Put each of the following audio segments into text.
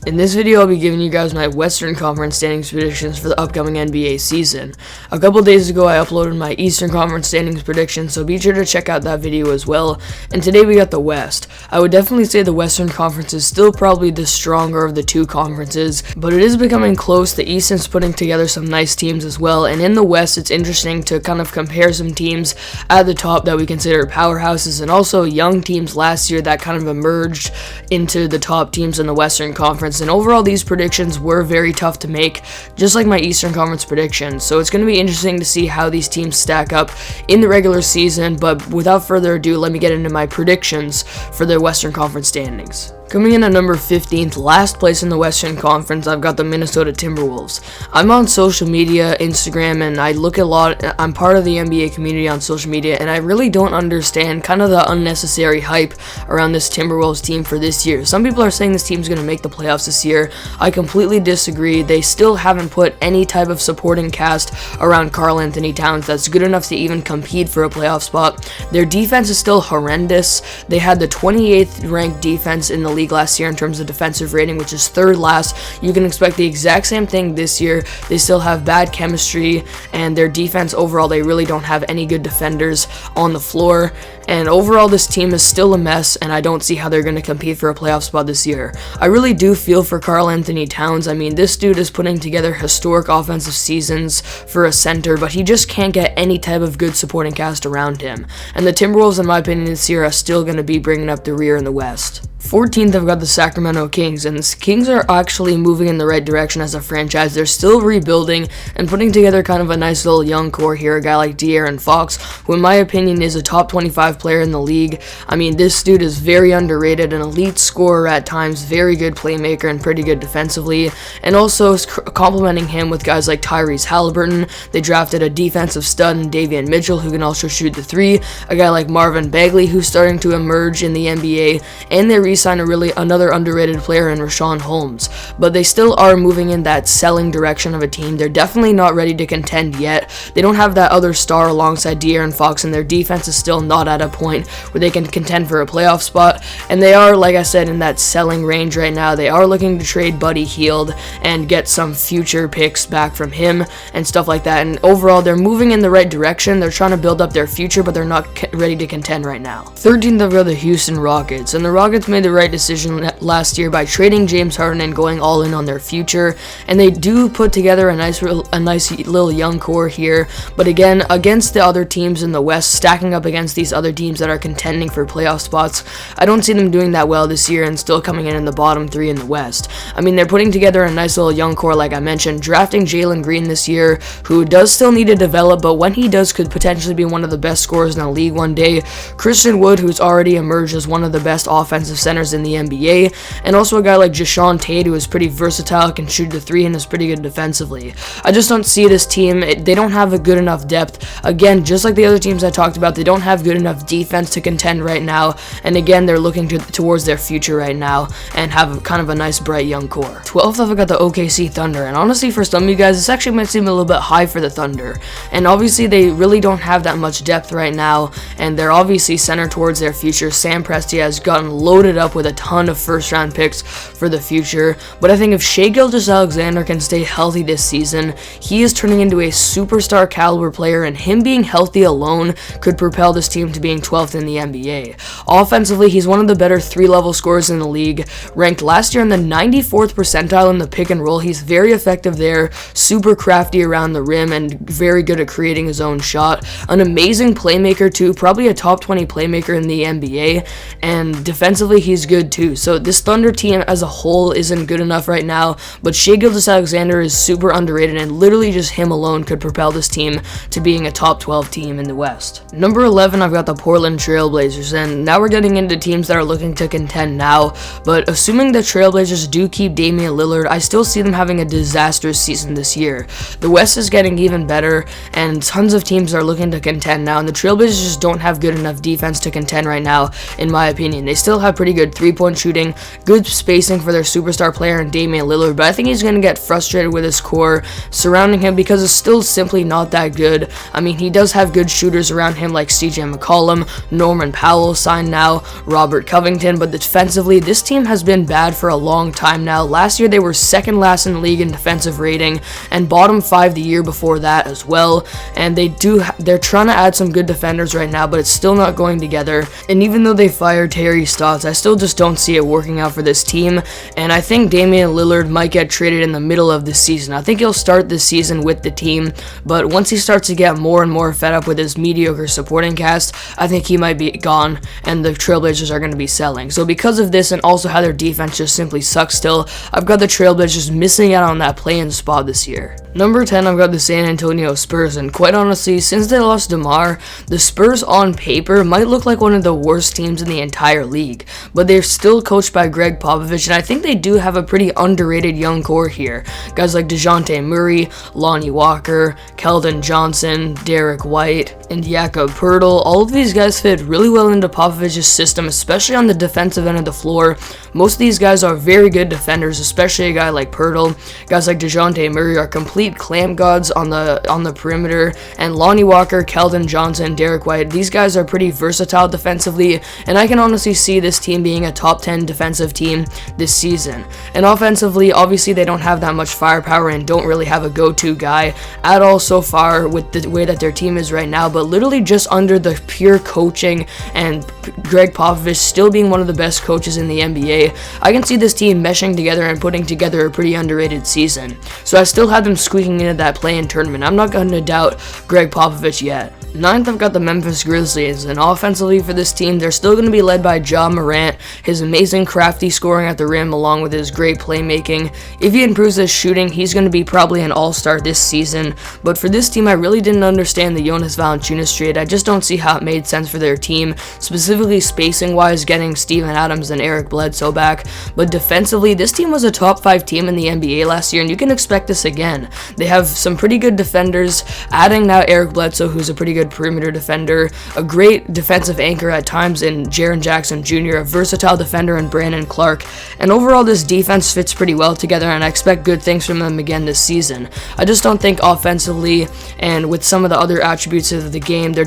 In this video, I'll be giving you guys my Western Conference standings predictions for the upcoming NBA season. A couple days ago, I uploaded my Eastern Conference standings predictions, so be sure to check out that video as well. And today we got the West. I would definitely say the Western Conference is still probably the stronger of the two conferences, but it is becoming close. The East is putting together some nice teams as well, and in the West, it's interesting to kind of compare some teams at the top that we consider powerhouses, and also young teams last year that kind of emerged into the top teams in the Western Conference. And overall, these predictions were very tough to make, just like my Eastern Conference predictions. So it's going to be interesting to see how these teams stack up in the regular season. But without further ado, let me get into my predictions for the Western Conference standings. Coming in at number 15th, last place in the Western Conference, I've got the Minnesota Timberwolves. I'm on social media, Instagram, and I look a lot. I'm part of the NBA community on social media, and I really don't understand kind of the unnecessary hype around this Timberwolves team for this year. Some people are saying this team's going to make the playoffs this year. I completely disagree. They still haven't put any type of supporting cast around Karl-Anthony Towns that's good enough to even compete for a playoff spot. Their defense is still horrendous. They had the 28th ranked defense in the league last year in terms of defensive rating, which is third last. You can expect the exact same thing this year. They still have bad chemistry, and their defense overall, they really don't have any good defenders on the floor. And overall, this team is still a mess, and I don't see how they're going to compete for a playoff spot this year. I really do feel for Karl-Anthony Towns. I mean, this dude is putting together historic offensive seasons for a center, but he just can't get any type of good supporting cast around him. And the Timberwolves, in my opinion, this year are still going to be bringing up the rear in the West. 14th, I've got the Sacremento Kings, and the Kings are actually moving in the right direction as a franchise. They're still rebuilding and putting together kind of a nice little young core here. A guy like De'Aaron Fox, who in my opinion is a top 25 player in the league. I mean, this dude is very underrated, an elite scorer at times, very good playmaker and pretty good defensively, and also complementing him with guys like Tyrese Halliburton. They drafted a defensive stud in Davion Mitchell, who can also shoot the three, a guy like Marvin Bagley, who's starting to emerge in the NBA, and they re-signed another underrated player in Richaun Holmes. But they still are moving in that selling direction of a team. They're definitely not ready to contend yet. They don't have that other star alongside De'Aaron Fox, and their defense is still not at a point where they can contend for a playoff spot. And they are, like I said, in that selling range right now. They are looking to trade Buddy Hield and get some future picks back from him and stuff like that. And overall, they're moving in the right direction. They're trying to build up their future, but they're not ready to contend right now. 13th, I've got the Houston Rockets, and the Rockets made the right decision last year by trading James Harden and going all in on their future. And they do put together a nice little young core here. But again, against the other teams in the West, stacking up against these other teams that are contending for playoff spots, I don't see them doing that well this year and still coming in the bottom three in the West. I mean, they're putting together a nice little young core, like I mentioned, drafting Jalen Green this year, who does still need to develop, but when he does, could potentially be one of the best scorers in the league one day. Christian Wood, who's already emerged as one of the best offensive centers in the NBA, and also a guy like Jae'Sean Tate, who is pretty versatile, can shoot the three, and is pretty good defensively. I just don't see this team. They don't have a good enough depth. Again, just like the other teams I talked about, they don't have good enough defense to contend right now, and again, they're looking towards their future right now and have kind of a nice bright young core. 12th, I've got the OKC Thunder, and honestly, for some of you guys, this actually might seem a little bit high for the Thunder, and obviously they really don't have that much depth right now, and they're obviously centered towards their future. Sam Presti has gotten loaded up with a ton of first round picks for the future, but I think if Shai Gilgeous-Alexander can stay healthy this season, he is turning into a superstar caliber player, and him being healthy alone could propel this team to being 12th in the NBA. Offensively, he's one of the better three-level scorers in the league, ranked last year in the 94th percentile in the pick and roll. He's very effective there, super crafty around the rim, and very good at creating his own shot. An amazing playmaker too, probably a top 20 playmaker in the NBA, and defensively he's good too. So this Thunder team as a whole isn't good enough right now, but Shai Gilgeous-Alexander is super underrated, and literally just him alone could propel this team to being a top 12 team in the West. Number 11, I've got the Portland Trailblazers, and now we're getting into teams that are looking to contend now, but assuming the Trailblazers do keep Damian Lillard, I still see them having a disastrous season this year. The West is getting even better, and tons of teams are looking to contend now, and the Trailblazers just don't have good enough defense to contend right now, in my opinion. They still have pretty good three-point shooting, good spacing for their superstar player in Damian Lillard, but I think he's going to get frustrated with his core surrounding him because it's still simply not that good. I mean, he does have good shooters around him like CJ McCollum, McCollum, Norman Powell signed now, Robert Covington, but defensively, this team has been bad for a long time now. Last year, they were second last in the league in defensive rating, and bottom 5 the year before that as well, and they're trying to add some good defenders right now, but it's still not going together, and even though they fired Terry Stotts, I still just don't see it working out for this team, and I think Damian Lillard might get traded in the middle of this season. I think he'll start this season with the team, but once he starts to get more and more fed up with his mediocre supporting cast, I think he might be gone, and the Trailblazers are going to be selling. So because of this, and also how their defense just simply sucks still, I've got the Trailblazers missing out on that play-in spot this year. Number 10, I've got the San Antonio Spurs, and quite honestly, since they lost DeMar, the Spurs on paper might look like one of the worst teams in the entire league, but they're still coached by Greg Popovich, and I think they do have a pretty underrated young core here. Guys like DeJounte Murray, Lonnie Walker, Keldon Johnson, Derek White, and Jakob Poeltl. All of these guys fit really well into Popovich's system, especially on the defensive end of the floor. Most of these guys are very good defenders, especially a guy like Poeltl. Guys like DeJounte Murray are complete clamp gods on the perimeter, and Lonnie Walker, Keldon Johnson, Derek White, these guys are pretty versatile defensively, and I can honestly see this team being a top 10 defensive team this season. And offensively, obviously they don't have that much firepower and don't really have a go-to guy at all so far with the way that their team is right now, but literally just under the pure coaching and Greg Popovich still being one of the best coaches in the NBA, I can see this team meshing together and putting together a pretty underrated season. So I still have them squeaking into that play-in tournament. I'm not going to doubt Greg Popovich yet. 9th, I've got the Memphis Grizzlies, and offensively for this team, they're still going to be led by Ja Morant, his amazing crafty scoring at the rim along with his great playmaking. If he improves his shooting, he's going to be probably an all-star this season, but for this team, I really didn't understand the Jonas Valanciunas trade. I just don't see how it made sense for their team, specifically spacing-wise, getting Steven Adams and Eric Bledsoe back, but defensively, this team was a top 5 team in the NBA last year, and you can expect this again. They have some pretty good defenders, adding now Eric Bledsoe, who's a pretty good perimeter defender, a great defensive anchor at times in Jaren Jackson Jr., a versatile defender in Brandon Clark, and overall this defense fits pretty well together, and I expect good things from them again this season. I just don't think offensively and with some of the other attributes of the game, they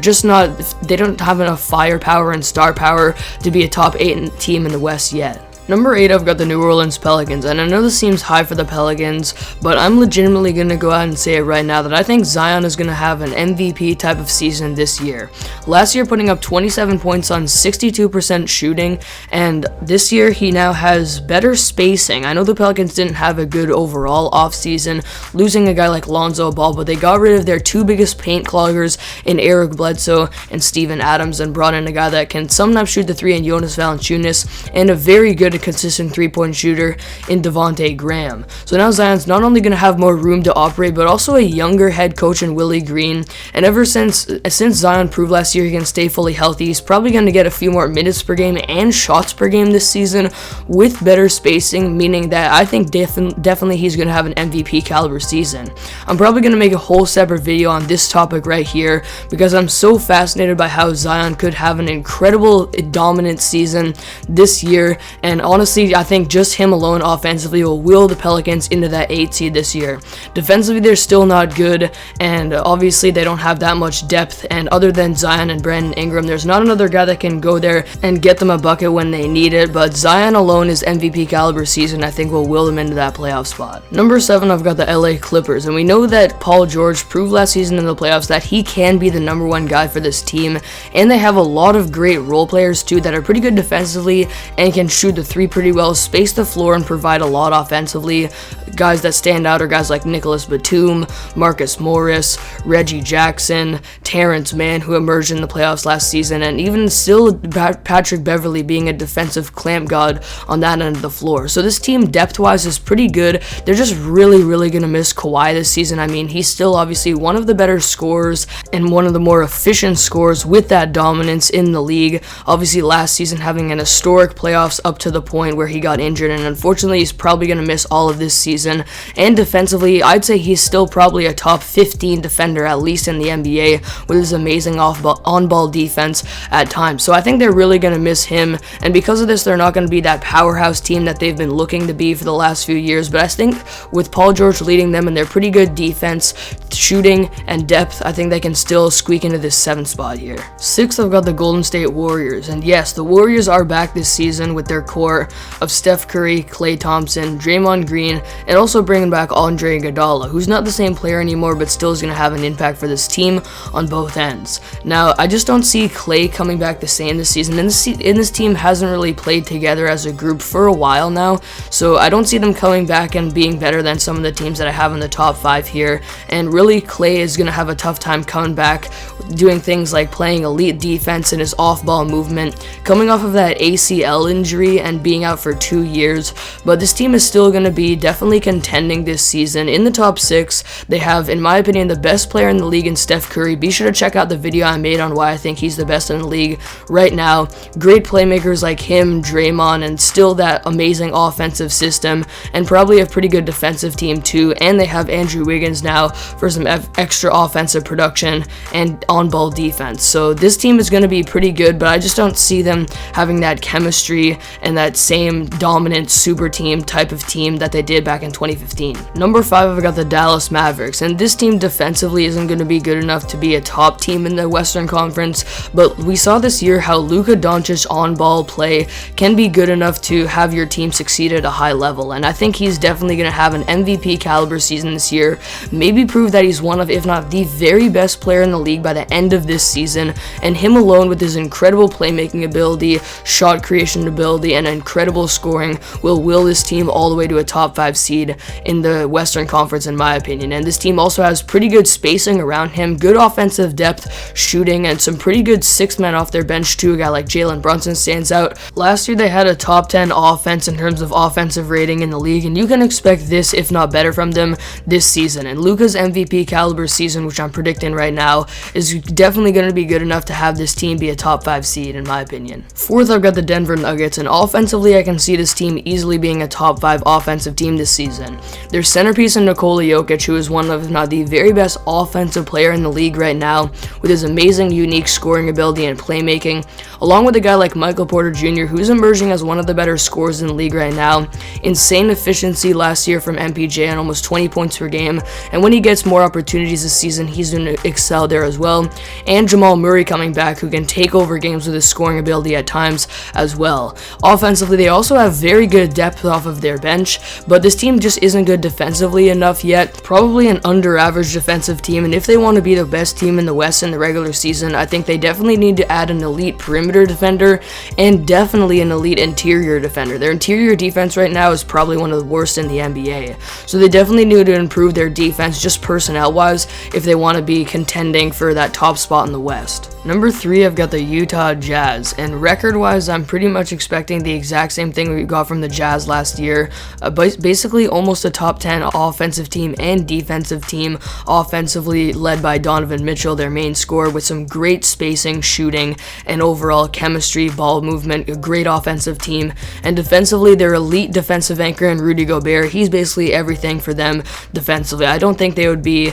don't have enough firepower and star power to be a top 8 team in the West yet. Number 8, I've got the New Orleans Pelicans, and I know this seems high for the Pelicans, but I'm legitimately going to go out and say it right now that I think Zion is going to have an MVP type of season this year. Last year putting up 27 points on 62% shooting, and this year he now has better spacing. I know the Pelicans didn't have a good overall offseason, losing a guy like Lonzo Ball, but they got rid of their 2 biggest paint cloggers in Eric Bledsoe and Steven Adams and brought in a guy that can sometimes shoot the 3 in Jonas Valanciunas, and a very good consistent 3-point shooter in Devontae Graham. So now Zion's not only going to have more room to operate, but also a younger head coach in Willie Green. And ever since Zion proved last year he can stay fully healthy, he's probably going to get a few more minutes per game and shots per game this season with better spacing, meaning that I think definitely he's going to have an MVP caliber season. I'm probably going to make a whole separate video on this topic right here because I'm so fascinated by how Zion could have an incredible dominant season this year, and honestly, I think just him alone offensively will will the Pelicans into that 8 seed this year. Defensively, they're still not good, and obviously they don't have that much depth, and other than Zion and Brandon Ingram, there's not another guy that can go there and get them a bucket when they need it, but Zion alone is MVP caliber season, I think will will them into that playoff spot. Number 7, I've got the LA Clippers, and we know that Paul George proved last season in the playoffs that he can be the number 1 guy for this team, and they have a lot of great role players too that are pretty good defensively and can shoot the 3 pretty well, space the floor, and provide a lot offensively. Guys that stand out are guys like Nicholas Batum, Marcus Morris, Reggie Jackson, Terrence Mann, who emerged in the playoffs last season, and even still Patrick Beverley being a defensive clamp god on that end of the floor. So this team depth-wise is pretty good. They're just really going to miss Kawhi this season. I mean, he's still obviously one of the better scorers and one of the more efficient scorers with that dominance in the league. Obviously last season having an historic playoffs up to the point where he got injured, and unfortunately he's probably going to miss all of this season. And defensively, I'd say he's still probably a top 15 defender at least in the NBA with his amazing on-ball defense at times. So I think they're really going to miss him, and because of this they're not going to be that powerhouse team that they've been looking to be for the last few years. But I think with Paul George leading them and their pretty good defense, shooting and depth, I think they can still squeak into this 7th spot here. 6th, I've got the Golden State Warriors, and yes, the Warriors are back this season with their core of Steph Curry, Klay Thompson, Draymond Green, and also bringing back Andre Iguodala, who's not the same player anymore, but still is going to have an impact for this team on both ends. Now, I just don't see Klay coming back the same this season, and this team hasn't really played together as a group for a while now, so I don't see them coming back and being better than some of the teams that I have in the top 5 here, and really Klay is going to have a tough time coming back, doing things like playing elite defense and his off-ball movement, coming off of that ACL injury and being out for 2 years, but this team is still going to be definitely contending this season. In the top 6, they have, in my opinion, the best player in the league in Steph Curry. Be sure to check out the video I made on why I think he's the best in the league right now. Great playmakers like him, Draymond, and still that amazing offensive system, and probably a pretty good defensive team too, and they have Andrew Wiggins now for some extra offensive production and on-ball defense. So this team is going to be pretty good, but I just don't see them having that chemistry and that same dominant super team type of team that they did back in 2015. Number 5, I've got the Dallas Mavericks, and this team defensively isn't going to be good enough to be a top team in the Western Conference, but we saw this year how Luka Doncic's on-ball play can be good enough to have your team succeed at a high level, and I think he's definitely going to have an MVP caliber season this year, maybe prove that he's one of, if not the very best player in the league by the end of this season, and him alone with his incredible playmaking ability, shot creation ability, and incredible scoring will this team all the way to a top 5 seed in the Western Conference, in my opinion. And this team also has pretty good spacing around him, good offensive depth, shooting, and some pretty good 6 men off their bench too. A guy like Jalen Brunson stands out. Last year they had a top 10 offense in terms of offensive rating in the league, and you can expect this, if not better, from them this season. And Luka's MVP caliber season, which I'm predicting right now, is definitely going to be good enough to have this team be a top 5 seed, in my opinion. 4th, I've got the Denver Nuggets, and offensively I can see this team easily being a top 5 offensive team this season. Their centerpiece in Nikola Jokic, who is one of, if not the very best offensive player in the league right now, with his amazing, unique scoring ability and playmaking, along with a guy like Michael Porter Jr., who's emerging as one of the better scorers in the league right now. Insane efficiency last year from MPJ and almost 20 points per game, and when he gets more opportunities this season, he's going to excel there as well. And Jamal Murray coming back, who can take over games with his scoring ability at times as well. Offensively, they also have very good depth off of their bench, but this team just isn't good defensively enough yet. Probably an under-average defensive team, and if they want to be the best team in the West in the regular season, I think they definitely need to add an elite perimeter defender and definitely an elite interior defender. Their interior defense right now is probably one of the worst in the NBA, so they definitely need to improve their defense just personnel-wise if they want to be contending for that top spot in the West. Number 3, I've got the Utah Jazz, and record-wise, I'm pretty much expecting the exact same thing we got from the Jazz last year. Basically, almost a top 10 offensive team and defensive team, offensively led by Donovan Mitchell, their main scorer, with some great spacing, shooting, and overall chemistry, ball movement, a great offensive team, and defensively, their elite defensive anchor in Rudy Gobert. He's basically everything for them defensively. I don't think they would be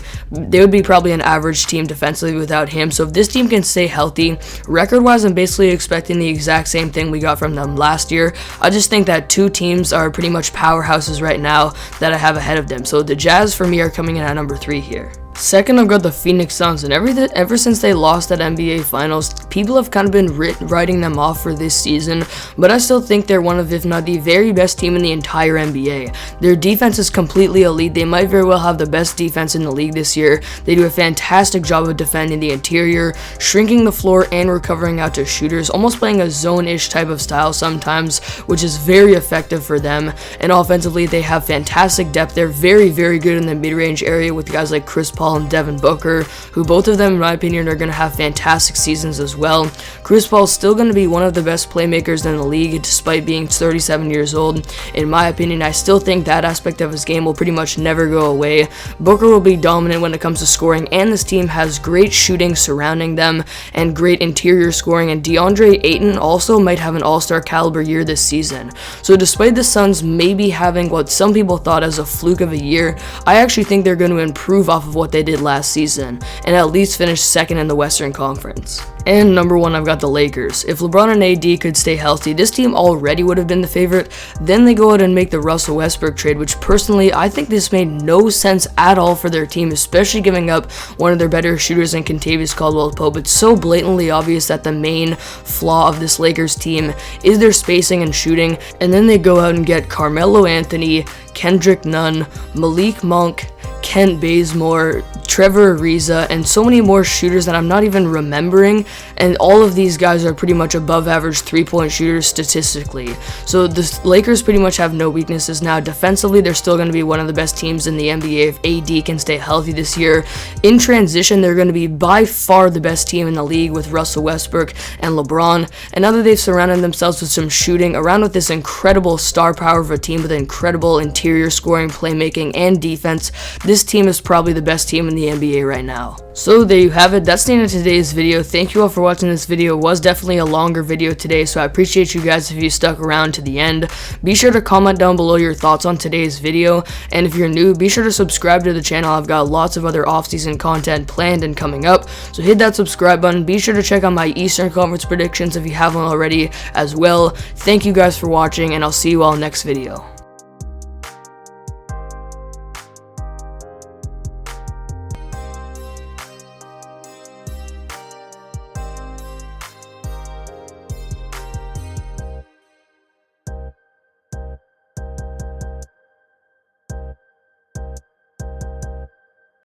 probably an average team defensively without him, so if this team can stay healthy, record-wise, I'm basically expecting the exact same thing we got from them last year. I just think that 2 teams are pretty much powerhouses right now that I have ahead of them, so the Jazz for me are coming in at number 3 here. Second, I've got the Phoenix Suns, and ever since they lost that NBA Finals, people have kind of been writing them off for this season, but I still think they're one of, if not the very best team in the entire NBA. Their defense is completely elite. They might very well have the best defense in the league this year. They do a fantastic job of defending the interior, shrinking the floor, and recovering out to shooters, almost playing a zone-ish type of style sometimes, which is very effective for them. And offensively, they have fantastic depth. They're very, very good in the mid-range area with guys like Chris Paul and Devin Booker, who both of them, in my opinion, are going to have fantastic seasons as well. Chris Paul is still going to be one of the best playmakers in the league, despite being 37 years old. In my opinion, I still think that aspect of his game will pretty much never go away. Booker will be dominant when it comes to scoring, and this team has great shooting surrounding them and great interior scoring, and DeAndre Ayton also might have an all-star caliber year this season. So despite the Suns maybe having what some people thought as a fluke of a year, I actually think they're going to improve off of what they they did last season, and at least finish second in the Western Conference. And number 1, I've got the Lakers. If LeBron and AD could stay healthy, this team already would have been the favorite. Then they go out and make the Russell Westbrook trade, which personally, I think this made no sense at all for their team, especially giving up one of their better shooters in Kentavious Caldwell-Pope. It's so blatantly obvious that the main flaw of this Lakers team is their spacing and shooting, and then they go out and get Carmelo Anthony, Kendrick Nunn, Malik Monk, Kent Bazemore, Trevor Ariza, and so many more shooters that I'm not even remembering, and all of these guys are pretty much above average 3-point shooters statistically. So the Lakers pretty much have no weaknesses now. Defensively, they're still going to be one of the best teams in the NBA if AD can stay healthy this year. In transition, they're going to be by far the best team in the league with Russell Westbrook and LeBron, and now that they've surrounded themselves with some shooting, around with this incredible star power of a team with incredible interior scoring, playmaking, and defense, this team is probably the best team in the NBA right now. So there you have it. That's the end of today's video. Thank you all for watching this video. It was definitely a longer video today, so I appreciate you guys if you stuck around to the end. Be sure to comment down below your thoughts on today's video, and if you're new, be sure to subscribe to the channel. I've got lots of other off-season content planned and coming up, so hit that subscribe button. Be sure to check out my Eastern Conference predictions if you haven't already as well. Thank you guys for watching, and I'll see you all next video.